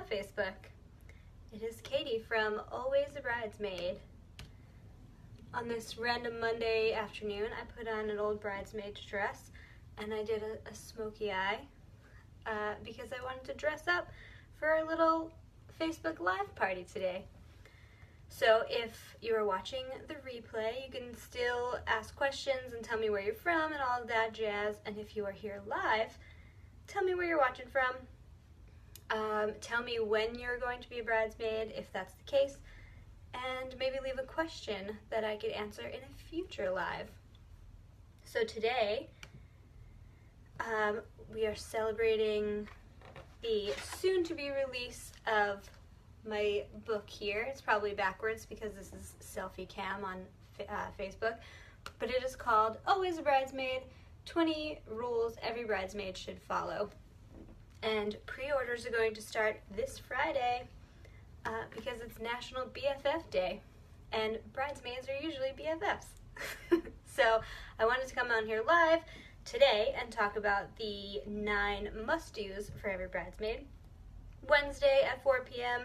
Facebook? It is Katie from Always a Bridesmaid. On this random Monday afternoon, I put on an old bridesmaid dress and I did a smoky eye because I wanted to dress up for our little Facebook Live party today. So if you are watching the replay, you can still ask questions and tell me where you're from and all of that jazz. And if you are here live, tell me where you're watching from. Tell me when you're going to be a bridesmaid, if that's the case, and maybe leave a question that I could answer in a future live. So today, we are celebrating the soon-to-be release of my book here. It's probably backwards because this is selfie cam on Facebook, but it is called Always a Bridesmaid, 20 Rules Every Bridesmaid Should Follow. And pre-orders are going to start this Friday because it's National BFF Day, and bridesmaids are usually BFFs. So I wanted to come on here live today and talk about the 9 must-dos for every bridesmaid. Wednesday at 4 p.m.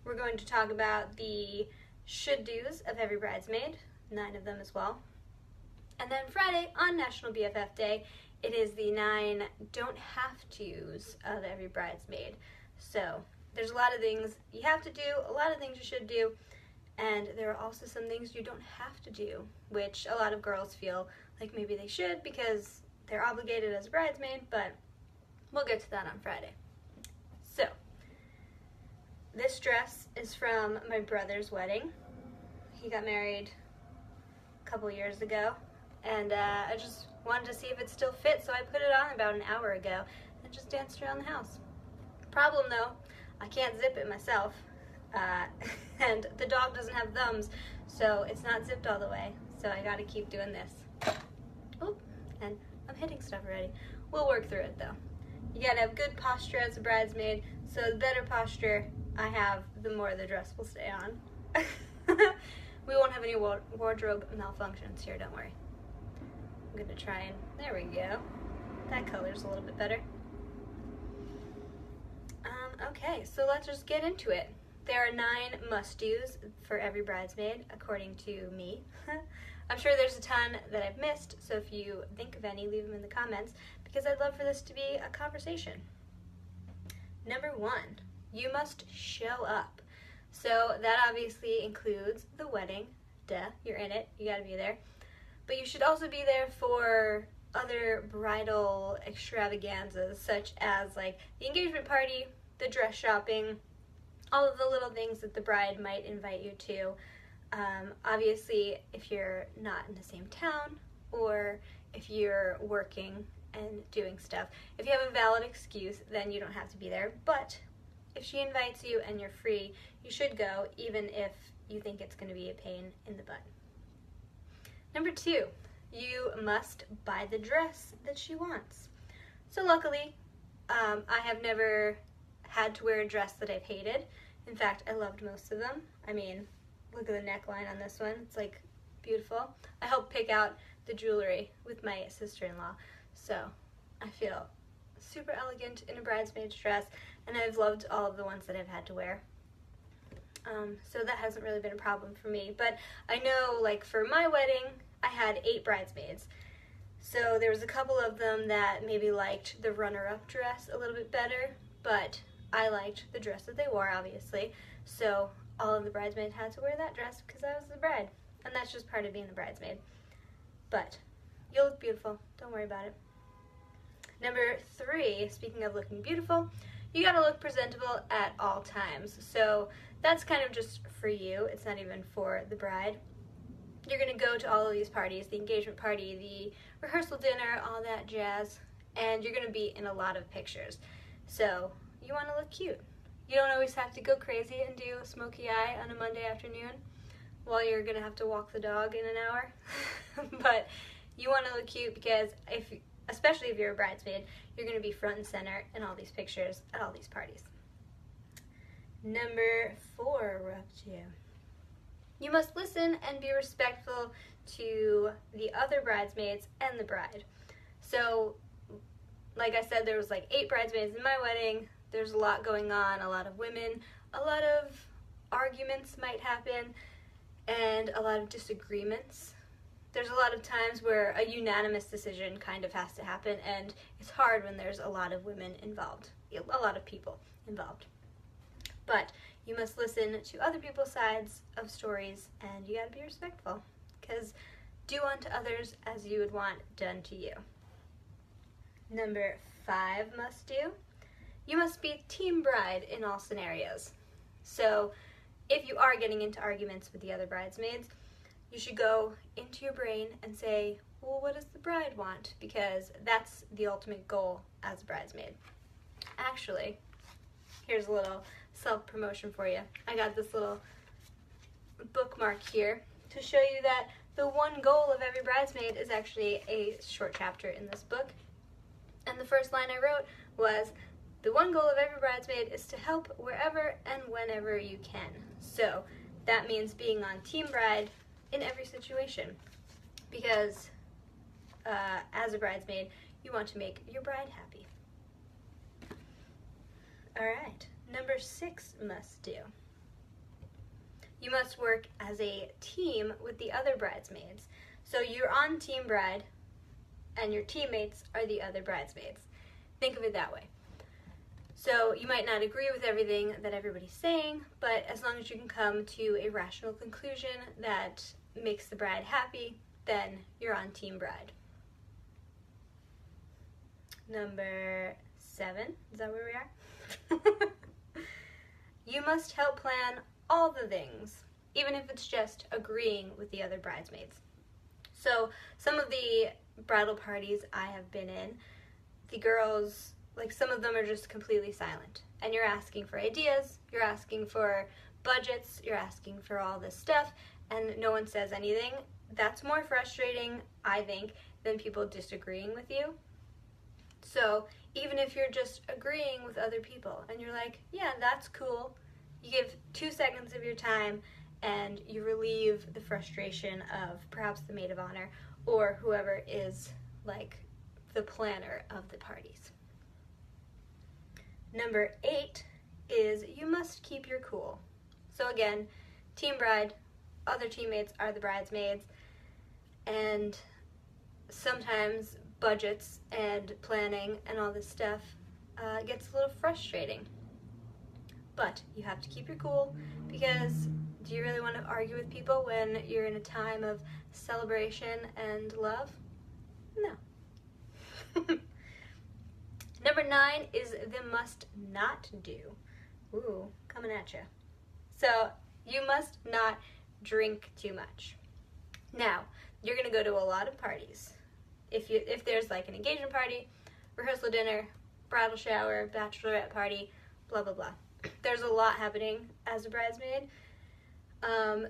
we're going to talk about the should-dos of every bridesmaid, 9 of them as well. And then Friday on National BFF Day, it is the 9 don't have to's of every bridesmaid. So there's a lot of things you have to do, a lot of things you should do, and there are also some things you don't have to do, which a lot of girls feel like maybe they should because they're obligated as a bridesmaid, but we'll get to that on Friday. So this dress is from my brother's wedding. He got married a couple years ago, and I just wanted to see if it still fit, so I put it on about an hour ago and just danced around the house. Problem though, I can't zip it myself, and the dog doesn't have thumbs, so it's not zipped all the way, so I gotta keep doing this. Oh, and I'm hitting stuff already. We'll work through it though. You gotta have good posture as a bridesmaid, so the better posture I have, the more the dress will stay on. We won't have any wardrobe malfunctions here, don't worry. I'm gonna try and, there we go. That color's a little bit better. Okay, so let's just get into it. There are 9 must-dos for every bridesmaid, according to me. I'm sure there's a ton that I've missed, so if you think of any, leave them in the comments, because I'd love for this to be a conversation. Number 1, you must show up. So that obviously includes the wedding. Duh, you're in it, you gotta be there. But you should also be there for other bridal extravaganzas, such as like the engagement party, the dress shopping, all of the little things that the bride might invite you to. Obviously, if you're not in the same town, or if you're working and doing stuff, if you have a valid excuse, then you don't have to be there. But if she invites you and you're free, you should go, even if you think it's going to be a pain in the butt. Number 2, you must buy the dress that she wants. So luckily, I have never had to wear a dress that I've hated. In fact, I loved most of them. I mean, look at the neckline on this one. It's like beautiful. I helped pick out the jewelry with my sister-in-law, so I feel super elegant in a bridesmaid's dress, and I've loved all of the ones that I've had to wear. So that hasn't really been a problem for me. But I know, like, for my wedding, I had 8 bridesmaids. So there was a couple of them that maybe liked the runner-up dress a little bit better, but I liked the dress that they wore, obviously. So all of the bridesmaids had to wear that dress because I was the bride. And that's just part of being the bridesmaid. But you'll look beautiful. Don't worry about it. Number 3, speaking of looking beautiful, you gotta look presentable at all times. So that's kind of just for you. It's not even for the bride. You're gonna go to all of these parties, the engagement party, the rehearsal dinner, all that jazz, and you're gonna be in a lot of pictures. So you wanna look cute. You don't always have to go crazy and do a smoky eye on a Monday afternoon while you're gonna have to walk the dog in an hour. But you wanna look cute because especially if you're a bridesmaid, you're gonna be front and center in all these pictures at all these parties. Number 4, we're up to. You must listen and be respectful to the other bridesmaids and the bride. So, like I said, there was like 8 bridesmaids in my wedding. There's a lot going on, a lot of women, a lot of arguments might happen, and a lot of disagreements. There's a lot of times where a unanimous decision kind of has to happen, and it's hard when there's a lot of women involved, a lot of people involved. But you must listen to other people's sides of stories, and you gotta be respectful, because do unto others as you would want done to you. Number 5 must do. You must be team bride in all scenarios. So if you are getting into arguments with the other bridesmaids, you should go into your brain and say, well, what does the bride want? Because that's the ultimate goal as a bridesmaid. Actually, here's a little self-promotion for you. I got this little bookmark here to show you that the one goal of every bridesmaid is actually a short chapter in this book. And the first line I wrote was, the one goal of every bridesmaid is to help wherever and whenever you can. So that means being on team bride in every situation, because as a bridesmaid, you want to make your bride happy. All right, number 6 must do. You must work as a team with the other bridesmaids. So you're on team bride, and your teammates are the other bridesmaids. Think of it that way. So you might not agree with everything that everybody's saying, but as long as you can come to a rational conclusion that makes the bride happy, then you're on team bride. Number 7, is that where we are? You must help plan all the things, even if it's just agreeing with the other bridesmaids. So some of the bridal parties I have been in, the girls, like some of them are just completely silent. And you're asking for ideas, you're asking for budgets, you're asking for all this stuff, and no one says anything. That's more frustrating, I think, than people disagreeing with you. So even if you're just agreeing with other people and you're like, yeah, that's cool, you give 2 seconds of your time and you relieve the frustration of perhaps the maid of honor or whoever is like the planner of the parties. Number 8 is you must keep your cool. So again, team bride, other teammates are the bridesmaids, and sometimes budgets and planning and all this stuff gets a little frustrating. But you have to keep your cool, because do you really want to argue with people when you're in a time of celebration and love? No. Number 9 is the must not do. Ooh, coming at you. So you must not drink too much. Now, you're going to go to a lot of parties. If there's like an engagement party, rehearsal dinner, bridal shower, bachelorette party, blah, blah, blah. There's a lot happening as a bridesmaid.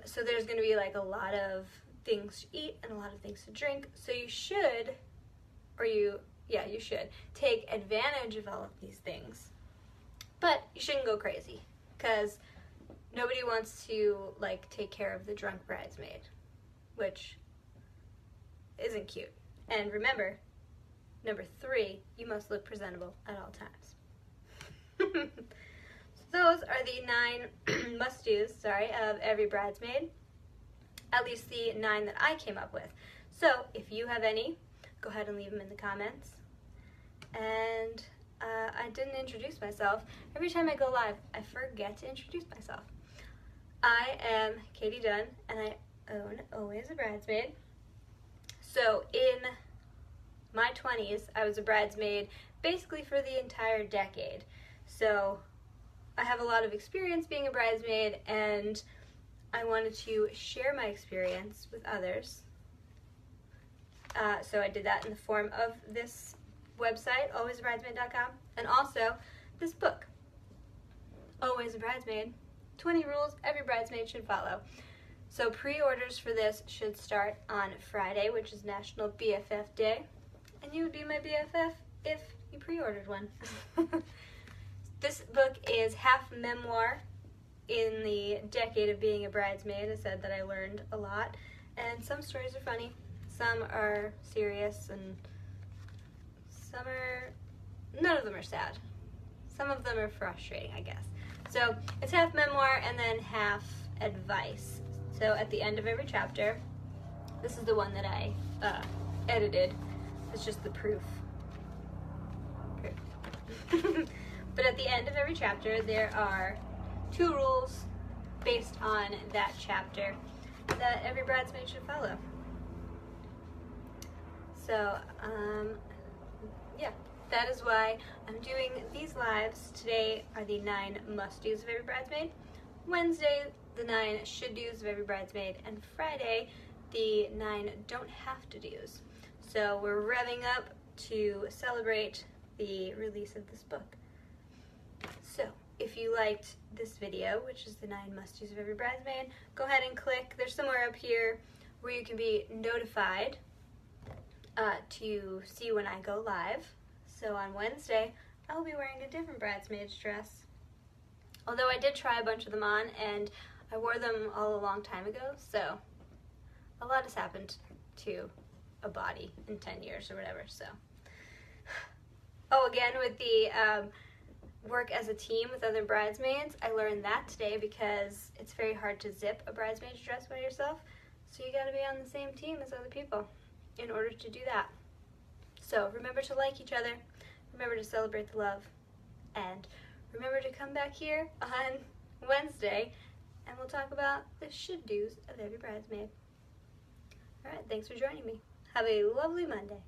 So there's going to be like a lot of things to eat and a lot of things to drink. So you should, you should take advantage of all of these things. But you shouldn't go crazy, because nobody wants to like take care of the drunk bridesmaid, which isn't cute. And remember, number 3, you must look presentable at all times. So those are the 9 must-dos, of every bridesmaid. At least the 9 that I came up with. So if you have any, go ahead and leave them in the comments. And I didn't introduce myself. Every time I go live, I forget to introduce myself. I am Katie Dunn, and I own Always a Bridesmaid. So in my 20s, I was a bridesmaid basically for the entire decade. So I have a lot of experience being a bridesmaid, and I wanted to share my experience with others. So I did that in the form of this website, alwaysabridesmaid.com, and also this book, Always a Bridesmaid, 20 Rules Every Bridesmaid Should Follow. So pre-orders for this should start on Friday, which is National BFF Day, and you would be my BFF if you pre-ordered one. This book is half memoir. In the decade of being a bridesmaid, I said that I learned a lot, and some stories are funny, some are serious, and none of them are sad. Some of them are frustrating, I guess. So it's half memoir and then half advice. So at the end of every chapter, this is the one that I edited. It's just the proof. But at the end of every chapter, there are 2 rules based on that chapter that every bridesmaid should follow. So, yeah, that is why I'm doing these lives. Today are the 9 must-dos of every bridesmaid. Wednesday, the 9 should-dos of every bridesmaid. And Friday, the 9 don't-have-to-dos. So we're revving up to celebrate the release of this book. So, if you liked this video, which is the 9 must-dos of every bridesmaid, go ahead and click. There's somewhere up here where you can be notified to see when I go live. So on Wednesday, I'll be wearing a different bridesmaid's dress. Although I did try a bunch of them on, and I wore them all a long time ago, so a lot has happened to a body in 10 years or whatever, so. Oh, again, with the work as a team with other bridesmaids, I learned that today because it's very hard to zip a bridesmaid's dress by yourself, so you gotta be on the same team as other people in order to do that. So remember to like each other, remember to celebrate the love, and remember to come back here on Wednesday and we'll talk about the should-dos of every bridesmaid. Alright, thanks for joining me. Have a lovely Monday.